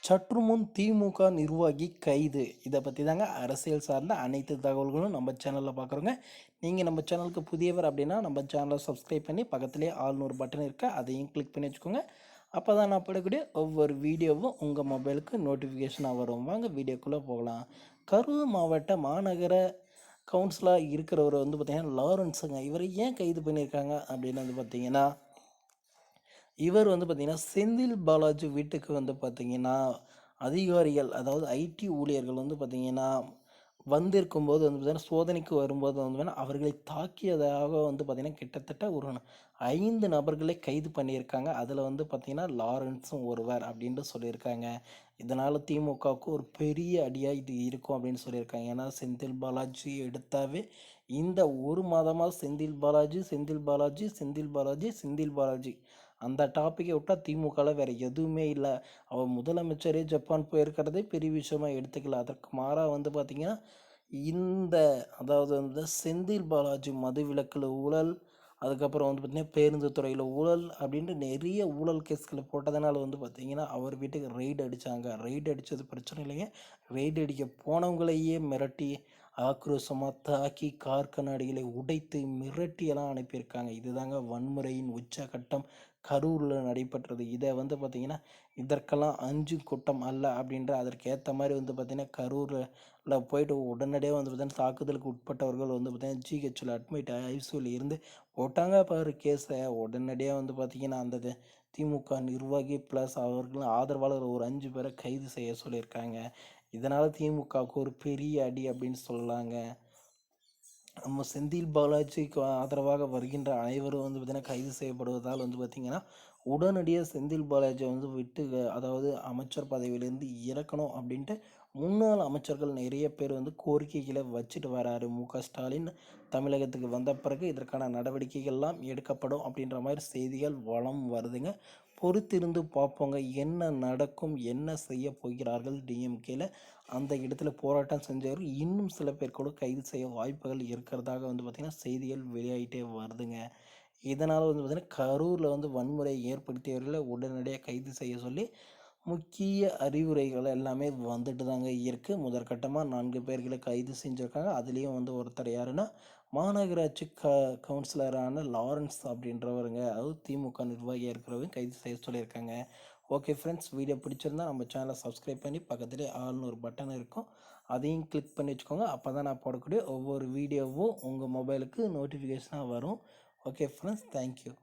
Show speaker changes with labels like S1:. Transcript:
S1: சற்று முன் திமுக நிர்வாகி கைது. இதை பற்றி தாங்க அரசியல் சார்ந்த அனைத்து தகவல்களும் நம்ம சேனலில் பார்க்குறோங்க. நீங்கள் நம்ம சேனலுக்கு புதியவர் அப்படின்னா நம்ம சேனலை சப்ஸ்கிரைப் பண்ணி பக்கத்துலேயே ஆல்னு ஒரு பட்டன் இருக்க அதையும் கிளிக் பண்ணி வச்சுக்கோங்க. அப்போ தான் நான் போடக்கூடிய ஒவ்வொரு வீடியோவும் உங்கள் மொபைலுக்கு நோட்டிஃபிகேஷனாக வரும். வாங்க வீடியோக்குள்ளே போகலாம். கரூர் மாவட்ட மாநகர கவுன்சிலாக இருக்கிறவர் வந்து பார்த்திங்கன்னா லாரன்ஸுங்க. இவரை ஏன் கைது பண்ணியிருக்காங்க அப்படின்னு வந்து பார்த்திங்கன்னா, இவர் வந்து பார்த்திங்கன்னா செந்தில் பாலாஜி வீட்டுக்கு வந்து பார்த்திங்கன்னா அதிகாரிகள், அதாவது ஐடி ஊழியர்கள் வந்து பார்த்திங்கன்னா வந்திருக்கும்போது வந்து பார்த்திங்கன்னா சோதனைக்கு வரும்போது வந்து பார்த்திங்கன்னா அவர்களை தாக்கியதாக வந்து பார்த்திங்கன்னா கிட்டத்தட்ட ஒரு 5 நபர்களை கைது பண்ணியிருக்காங்க. அதில் வந்து பார்த்திங்கன்னா லாரன்ஸும் ஒருவர் அப்படின்ட்டு சொல்லியிருக்காங்க. இதனால் திமுகவுக்கு ஒரு பெரிய அடியாக இது இருக்கும் அப்படின்னு சொல்லியிருக்காங்க. ஏன்னா செந்தில் பாலாஜி எடுத்தாவே இந்த ஒரு மாதமாக செந்தில் பாலாஜி செந்தில் பாலாஜி செந்தில் பாலாஜி செந்தில் பாலாஜி அந்த டாப்பிக்கை விட்டால் திமுகவில் வேறு எதுவுமே இல்லை. அவர் முதலமைச்சரே ஜப்பான் போயிருக்கிறதே பெரிய விஷயமா எடுத்துக்கல. அதற்கு மாறாக வந்து பார்த்திங்கன்னா இந்த அதாவது வந்து செந்தில் பாலாஜி மதுவிலக்கில் ஊழல், அதுக்கப்புறம் வந்து பார்த்திங்கன்னா பேருந்து துறையில் ஊழல் அப்படின்ட்டு நிறைய ஊழல் கேஸ்களை போட்டதுனால வந்து பார்த்திங்கன்னா அவர் வீட்டுக்கு ரெய்டு அடித்தாங்க. ரெய்டு அடித்தது பிரச்சனை இல்லைங்க, ரெய்டு அடிக்க போனவங்களையே மிரட்டி ஆக்ரோஷமாக தாக்கி கார் கண்ணாடிகளை உடைத்து மிரட்டியெல்லாம் அனுப்பியிருக்காங்க. இதுதாங்க வன்முறையின் உச்சகட்டம் கரூரில் நடைபெற்றது. இதை வந்து பார்த்திங்கன்னா இதற்கெல்லாம் அஞ்சு கூட்டம் அல்ல அப்படின்ற அதற்கேற்ற மாதிரி வந்து பார்த்திங்கன்னா கரூரில் போயிட்டு உடனடியாக வந்து பார்த்திங்கன்னா தாக்குதலுக்கு உட்பட்டவர்கள் வந்து பார்த்திங்கன்னா ஜிஹெச்சில் அட்மிட் ஐசியூவில் இருந்து போட்டாங்க பாரு கேஸை. உடனடியாக வந்து பார்த்திங்கன்னா அந்த திமுக நிர்வாகி ப்ளஸ் அவர்கள் ஆதரவாளர் ஒரு 5 பேரை கைது செய்ய சொல்லியிருக்காங்க. இதனால் திமுகவுக்கு ஒரு பெரிய அடி அப்படின்னு சொல்லலாங்க. நம்ம செந்தில் பாலாஜிக்கு ஆதரவாக வருகின்ற அனைவரும் வந்து பார்த்திங்கன்னா கைது செய்யப்படுவதால் வந்து பார்த்திங்கன்னா உடனடியாக செந்தில் பாலாஜியை வந்து விட்டு, அதாவது அமைச்சர் பதவியிலேருந்து இறக்கணும் அப்படின்ட்டு முன்னாள் அமைச்சர்கள் நிறைய பேர் வந்து கோரிக்கைகளை வச்சுட்டு வராரு. ஸ்டாலின் தமிழகத்துக்கு வந்த பிறகு இதற்கான நடவடிக்கைகள்லாம் எடுக்கப்படும் அப்படின்ற மாதிரி செய்திகள் வலம் வருதுங்க. பொறுத்திருந்து பார்ப்போங்க என்ன நடக்கும், என்ன செய்ய போகிறார்கள். டிஎம்கேல அந்த இடத்துல போராட்டம் செஞ்சவர் இன்னும் சில பேர் கூட கைது செய்ய வாய்ப்புகள் இருக்கிறதாக வந்து பார்த்திங்கன்னா செய்திகள் வெளியாகிட்டே வருதுங்க. இதனால் வந்து பார்த்திங்கன்னா கரூரில் வந்து வன்முறை ஏற்படுத்தியவர்களை உடனடியாக கைது செய்ய சொல்லி முக்கிய அறிவுரைகள் எல்லாமே வந்துட்டு தாங்க இருக்குது. முதற்கட்டமாக 4 பேர்களை கைது செஞ்சுருக்காங்க. அதுலேயும் வந்து ஒருத்தர் யாருன்னா மாநகராட்சி கவுன்சிலரான லாரன்ஸ் அப்படின்றவருங்க, அதாவது திமுக நிர்வாகியாக இருக்கிறவங்க கைது செய்ய சொல்லியிருக்காங்க. ஓகே ஃப்ரெண்ட்ஸ், வீடியோ பிடிச்சிருந்தா நம்ம சேனலை சப்ஸ்கிரைப் பண்ணி பக்கத்துலேயே ஆல்னு ஒரு பட்டன் இருக்கும், அதையும் கிளிக் பண்ணி வச்சுக்கோங்க. அப்போ தான் நான் போடக்கூடிய ஒவ்வொரு வீடியோவும் உங்கள் மொபைலுக்கு நோட்டிஃபிகேஷனாக வரும். Okay friends, thank you.